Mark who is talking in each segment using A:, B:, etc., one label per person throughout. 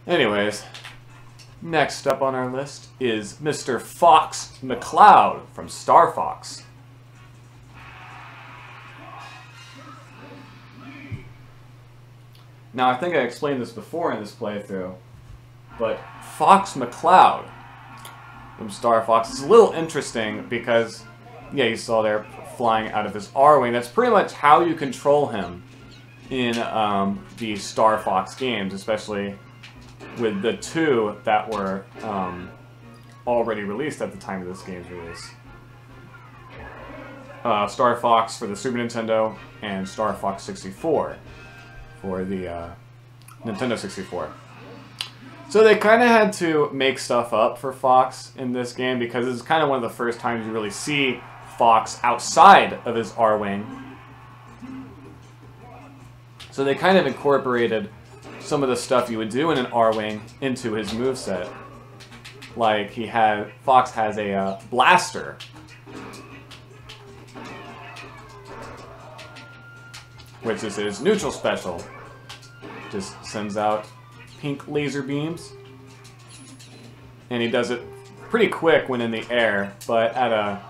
A: Anyways, next up on our list is Mr. Fox McCloud from Star Fox. Now, I think I explained this before in this playthrough, but Fox McCloud from Star Fox is a little interesting because, yeah, you saw there flying out of his R-Wing. That's pretty much how you control him in the Star Fox games, especially with the two that were already released at the time of this game's release. Star Fox for the Super Nintendo and Star Fox 64 for the Nintendo 64. So they kind of had to make stuff up for Fox in this game because it's kind of one of the first times you really see Fox outside of his R-Wing. So they kind of incorporated some of the stuff you would do in an R-Wing into his moveset. Like Fox has a blaster. Which is his neutral special. Just sends out pink laser beams. And he does it pretty quick when in the air, but at a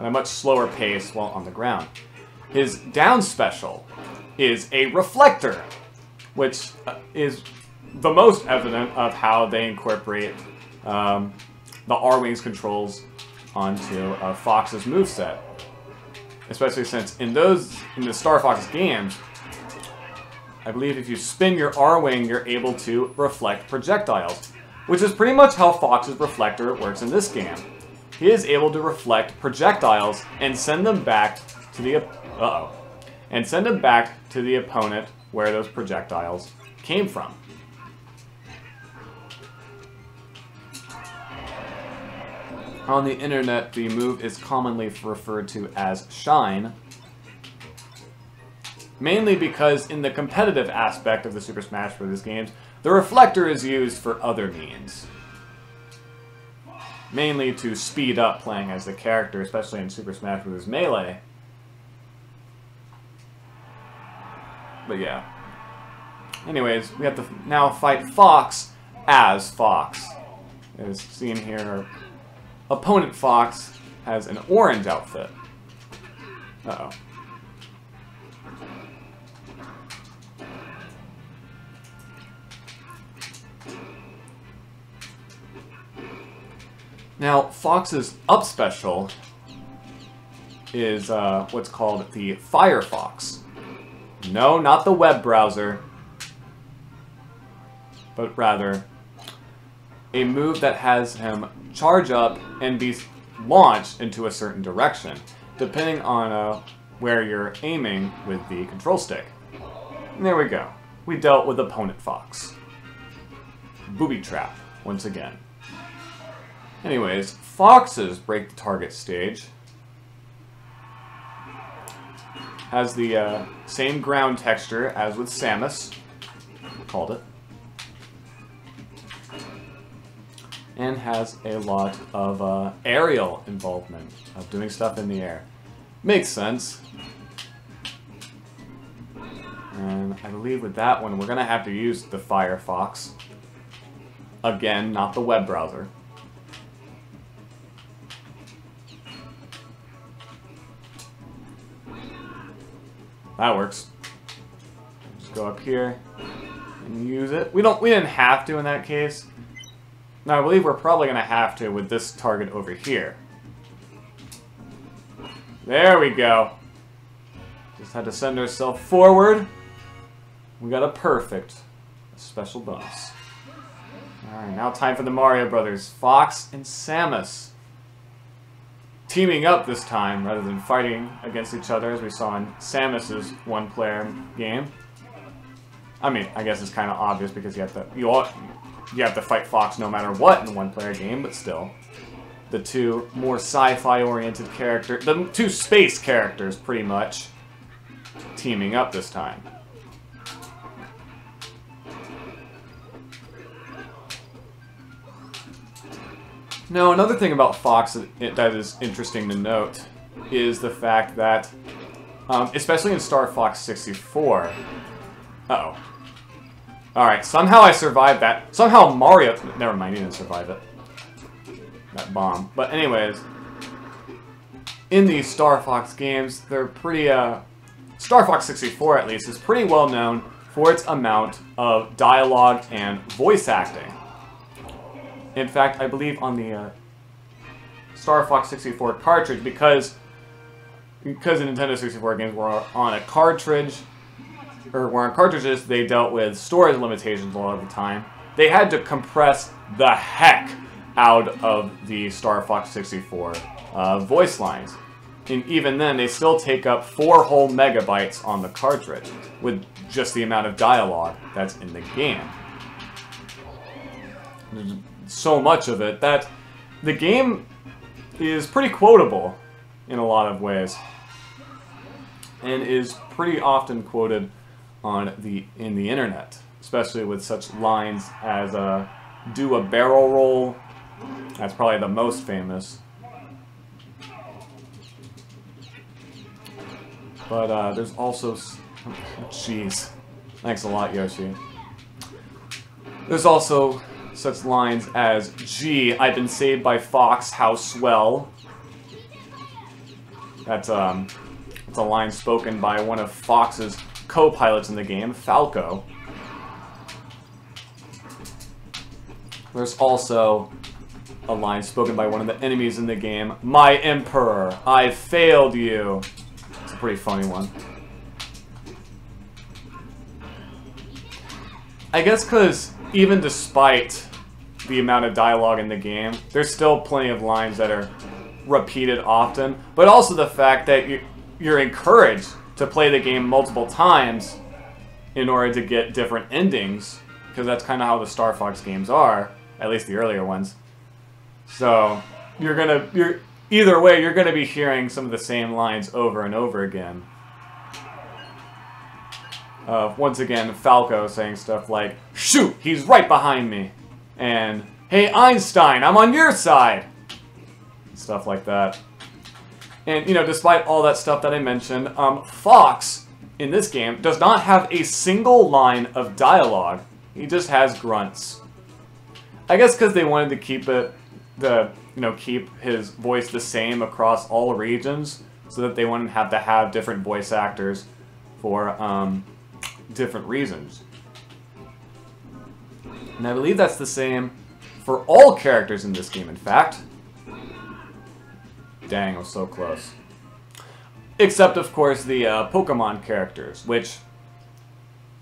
A: much slower pace while on the ground. His down special is a reflector, which is the most evident of how they incorporate the R-Wing's controls onto Fox's moveset. Especially since in the Star Fox games, I believe if you spin your R-Wing, you're able to reflect projectiles, which is pretty much how Fox's reflector works in this game. He is able to reflect projectiles and send them back to the opponent where those projectiles came from. On the internet, the move is commonly referred to as Shine, mainly because in the competitive aspect of the Super Smash Bros. Games, the reflector is used for other means. Mainly to speed up playing as the character, especially in Super Smash Bros. Melee. But yeah. Anyways, we have to now fight Fox as Fox. As seen here, our opponent Fox has an orange outfit. Uh-oh. Now, Fox's up special is what's called the Firefox. No, not the web browser, but rather a move that has him charge up and be launched into a certain direction, depending on where you're aiming with the control stick. And there we go. We dealt with opponent Fox. Booby trap, once again. Anyways, Fox's break the target stage has the same ground texture as with Samus, called it, and has a lot of aerial involvement, of doing stuff in the air. Makes sense. And I believe with that one, we're going to have to use the Firefox. Again, not the web browser. That works. Just go up here and use it. We didn't have to in that case. Now I believe we're probably gonna have to with this target over here. There we go. Just had to send ourselves forward. We got a perfect. A special bonus. Alright, now time for the Mario Brothers. Fox and Samus. Teaming up this time rather than fighting against each other as we saw in Samus's one-player game. I mean, I guess it's kind of obvious because you have to fight Fox no matter what in a one-player game, but still. The two more sci-fi oriented characters, the two space characters pretty much, teaming up this time. Now, another thing about Fox that is interesting to note is the fact that, especially in Star Fox 64, Uh-oh. Alright, somehow I survived that. Somehow Mario... Never mind, he didn't survive it. That bomb. But anyways, in these Star Fox games, they're pretty, Star Fox 64, at least, is pretty well known for its amount of dialogue and voice acting. In fact, I believe on the Star Fox 64 cartridge, because the Nintendo 64 games were on a cartridge, or were on cartridges, they dealt with storage limitations a lot of the time. They had to compress the heck out of the Star Fox 64 voice lines. And even then, they still take up 4 whole megabytes on the cartridge, with just the amount of dialogue that's in the game. There's so much of it that the game is pretty quotable in a lot of ways, and is pretty often quoted on in the internet, especially with such lines as "do a barrel roll." That's probably the most famous. But there's also... Jeez. Thanks a lot, Yoshi. There's also such lines as, "Gee, I've been saved by Fox, how swell." That's a line spoken by one of Fox's co-pilots in the game, Falco. There's also a line spoken by one of the enemies in the game, "My Emperor, I failed you." It's a pretty funny one. I guess because even despite the amount of dialogue in the game, there's still plenty of lines that are repeated often, but also the fact that you're encouraged to play the game multiple times in order to get different endings, because that's kind of how the Star Fox games are, at least the earlier ones. So either way, you're gonna be hearing some of the same lines over and over again. Once again, Falco saying stuff like, "Shoot, he's right behind me," and "Hey Einstein, I'm on your side," stuff like that. And, you know, despite all that stuff that I mentioned, Fox, in this game, does not have a single line of dialogue. He just has grunts. I guess because they wanted to keep keep his voice the same across all regions, so that they wouldn't have to have different voice actors for different reasons. And I believe that's the same for all characters in this game, in fact. Dang, I was so close. Except, of course, the Pokemon characters, which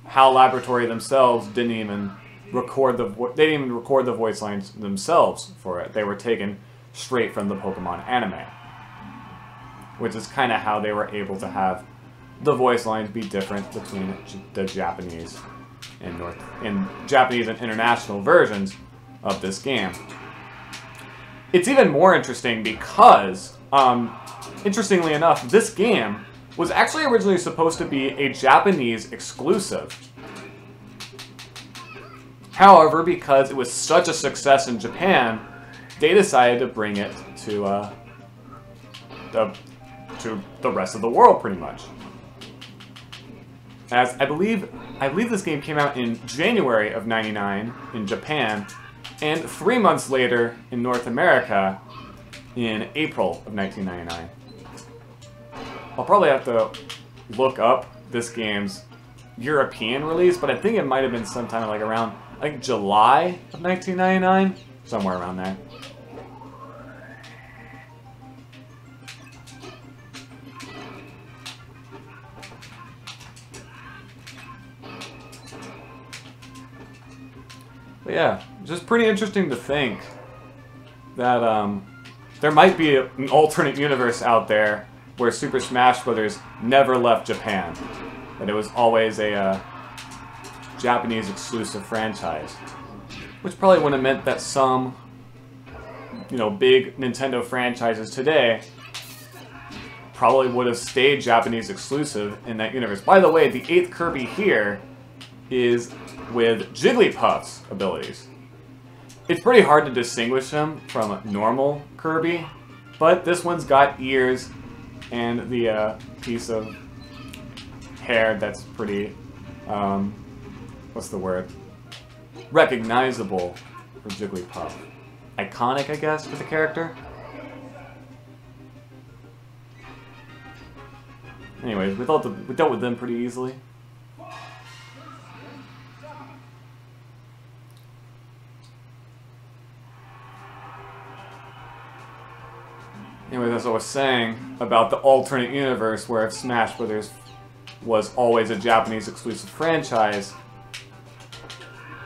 A: HAL Laboratory themselves didn't even record the voice lines themselves for it. They were taken straight from the Pokemon anime, which is kind of how they were able to have the voice lines be different between the Japanese and Japanese and international versions of this game. It's even more interesting because, interestingly enough, this game was actually originally supposed to be a Japanese exclusive. However, because it was such a success in Japan, they decided to bring it to the rest of the world, pretty much. As I believe this game came out in January of '99 in Japan, and 3 months later in North America in April of 1999. I'll probably have to look up this game's European release, but I think it might have been sometime like around, I think, July of 1999, somewhere around there. But yeah, just pretty interesting to think that there might be an alternate universe out there where Super Smash Bros. Never left Japan. That it was always a Japanese exclusive franchise. Which probably would have meant that some, big Nintendo franchises today probably would have stayed Japanese exclusive in that universe. By the way, the 8th Kirby here is with Jigglypuff's abilities. It's pretty hard to distinguish him from a normal Kirby, but this one's got ears and the piece of hair that's pretty what's the word? Recognizable for Jigglypuff. Iconic, I guess, for the character. Anyways, we dealt with them pretty easily. Anyways, as I was saying about the alternate universe where if Smash Brothers was always a Japanese exclusive franchise,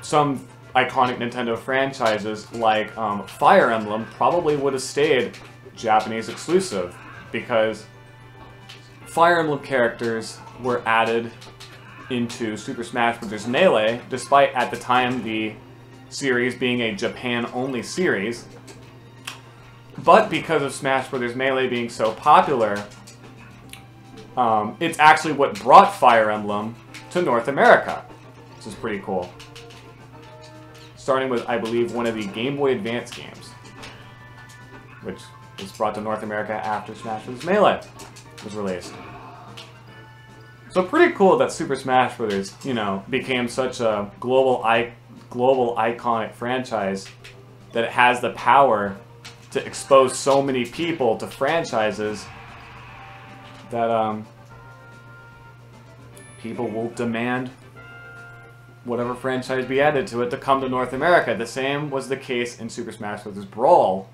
A: some iconic Nintendo franchises like Fire Emblem probably would have stayed Japanese exclusive because Fire Emblem characters were added into Super Smash Bros. Melee, despite at the time the series being a Japan-only series. But because of Smash Bros. Melee being so popular, it's actually what brought Fire Emblem to North America, which is pretty cool. Starting with, I believe, one of the Game Boy Advance games, which was brought to North America after Smash Bros. Melee was released. So pretty cool that Super Smash Bros., you know, became such a global iconic franchise that it has the power to expose so many people to franchises that people will demand whatever franchise be added to it to come to North America. The same was the case in Super Smash Bros. Brawl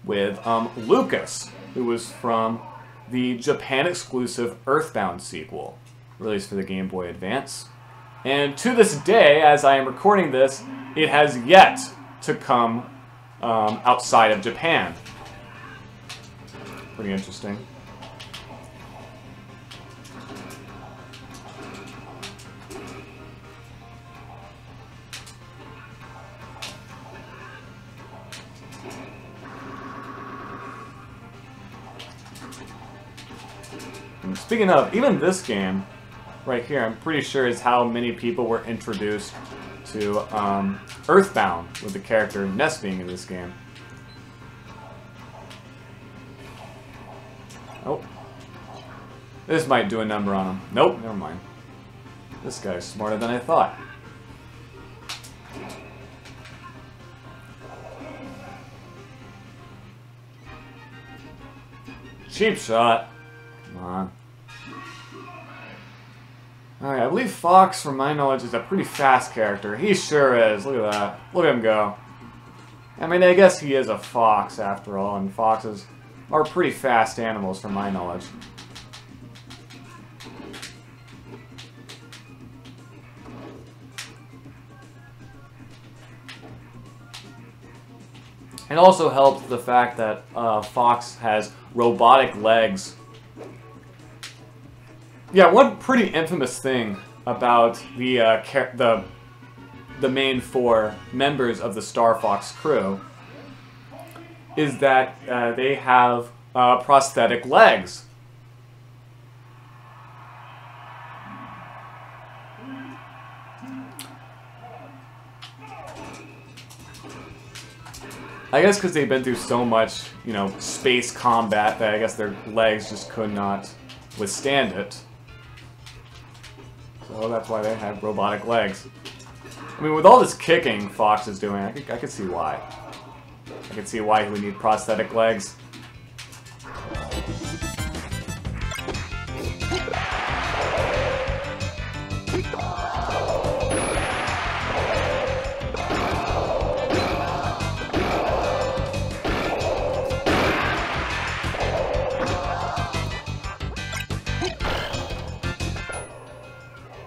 A: with Lucas, who was from the Japan-exclusive Earthbound sequel, released for the Game Boy Advance. And to this day, as I am recording this, it has yet to come outside of Japan. Pretty interesting. And speaking of, even this game right here, I'm pretty sure is how many people were introduced to Earthbound, with the character Ness being in this game. Oh. This might do a number on him. Nope, never mind. This guy's smarter than I thought. Cheap shot. Come on. Alright, I believe Fox, from my knowledge, is a pretty fast character. He sure is. Look at that. Look at him go. I mean, I guess he is a fox, after all, and foxes are pretty fast animals, from my knowledge. It also helps the fact that Fox has robotic legs. Yeah, one pretty infamous thing about the main four members of the Star Fox crew is that they have prosthetic legs. I guess because they've been through so much, you know, space combat that I guess their legs just could not withstand it. So that's why they have robotic legs. I mean, with all this kicking Fox is doing, I could see why. I could see why he would need prosthetic legs.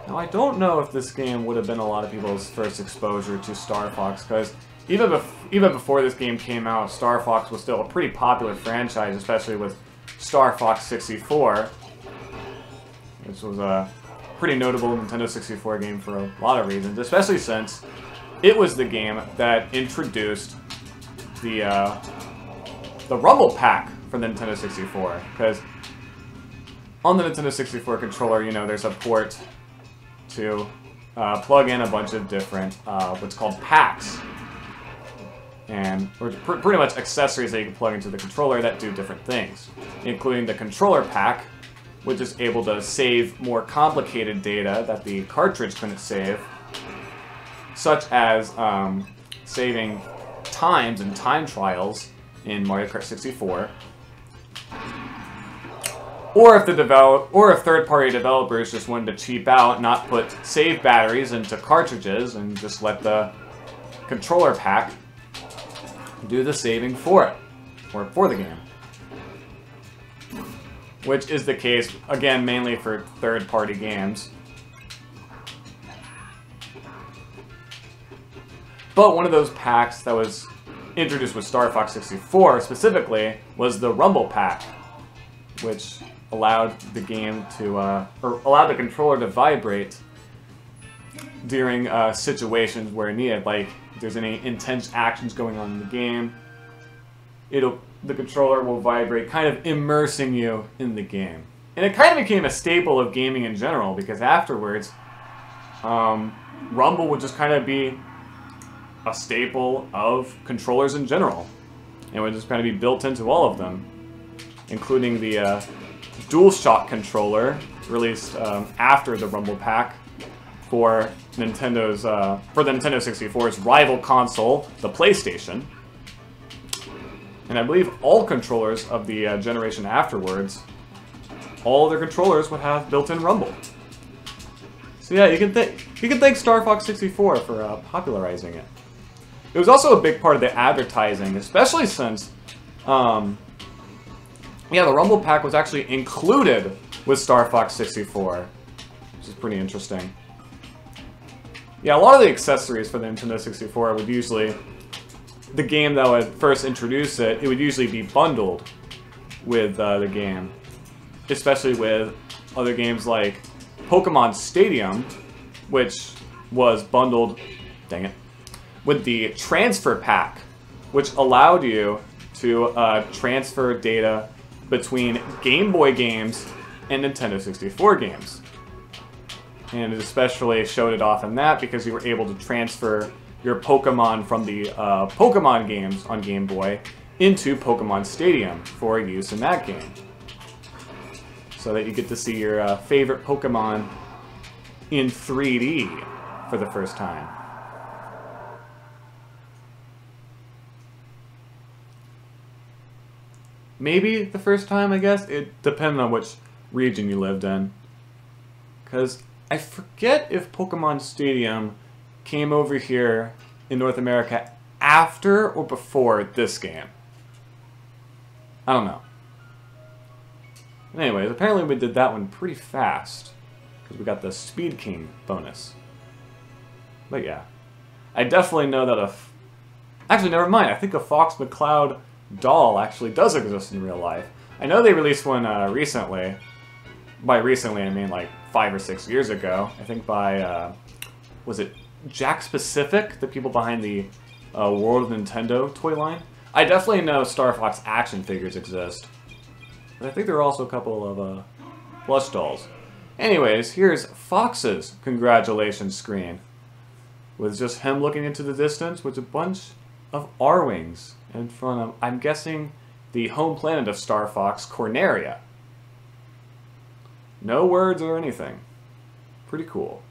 A: Now, I don't know if this game would have been a lot of people's first exposure to Star Fox, because even before this game came out, Star Fox was still a pretty popular franchise, especially with Star Fox 64, which was a pretty notable Nintendo 64 game for a lot of reasons, especially since it was the game that introduced the Rumble Pack for the Nintendo 64, because on the Nintendo 64 controller, you know, there's a port to plug in a bunch of different, what's called packs. And pretty much accessories that you can plug into the controller that do different things, including the controller pack, which is able to save more complicated data that the cartridge couldn't save, such as saving times and time trials in Mario Kart 64. Or if third-party developers just wanted to cheap out, not put save batteries into cartridges and just let the controller pack do the saving for it, or for the game. Which is the case, again, mainly for third-party games. But one of those packs that was introduced with Star Fox 64 specifically was the Rumble Pack, which allowed the game to, or allowed the controller to vibrate during situations where needed, like if there's any intense actions going on in the game. The controller will vibrate, kind of immersing you in the game. And it kind of became a staple of gaming in general, because afterwards, Rumble would just kind of be a staple of controllers in general. And would just kind of be built into all of them, including the DualShock controller, released after the Rumble Pack for the Nintendo 64's rival console, the PlayStation. And I believe all controllers of the generation afterwards, all their controllers would have built-in Rumble. So yeah, you can thank Star Fox 64 for popularizing it. It was also a big part of the advertising, especially since, yeah, the Rumble Pack was actually included with Star Fox 64, which is pretty interesting. Yeah, a lot of the accessories for the Nintendo 64 would usually, the game that would first introduce it, it would usually be bundled with the game. Especially with other games like Pokemon Stadium, which was bundled, dang it, with the Transfer Pack, which allowed you to transfer data between Game Boy games and Nintendo 64 games. And it especially showed it off in that because you were able to transfer your Pokemon from the Pokemon games on Game Boy into Pokemon Stadium for use in that game. So that you get to see your favorite Pokemon in 3D for the first time. Maybe the first time, I guess. It depended on which region you lived in. Because I forget if Pokemon Stadium came over here in North America after or before this game. I don't know. Anyways, apparently we did that one pretty fast. Because we got the Speed King bonus. But yeah. I definitely know that actually, never mind. I think a Fox McCloud doll actually does exist in real life. I know they released one recently. By recently, I mean like 5 or 6 years ago. I think by, was it Jakks Pacific? The people behind the World of Nintendo toy line? I definitely know Star Fox action figures exist. But I think there are also a couple of plush dolls. Anyways, here's Fox's congratulations screen. With just him looking into the distance with a bunch of R-Wings in front of, I'm guessing, the home planet of Star Fox, Corneria. No words or anything. Pretty cool.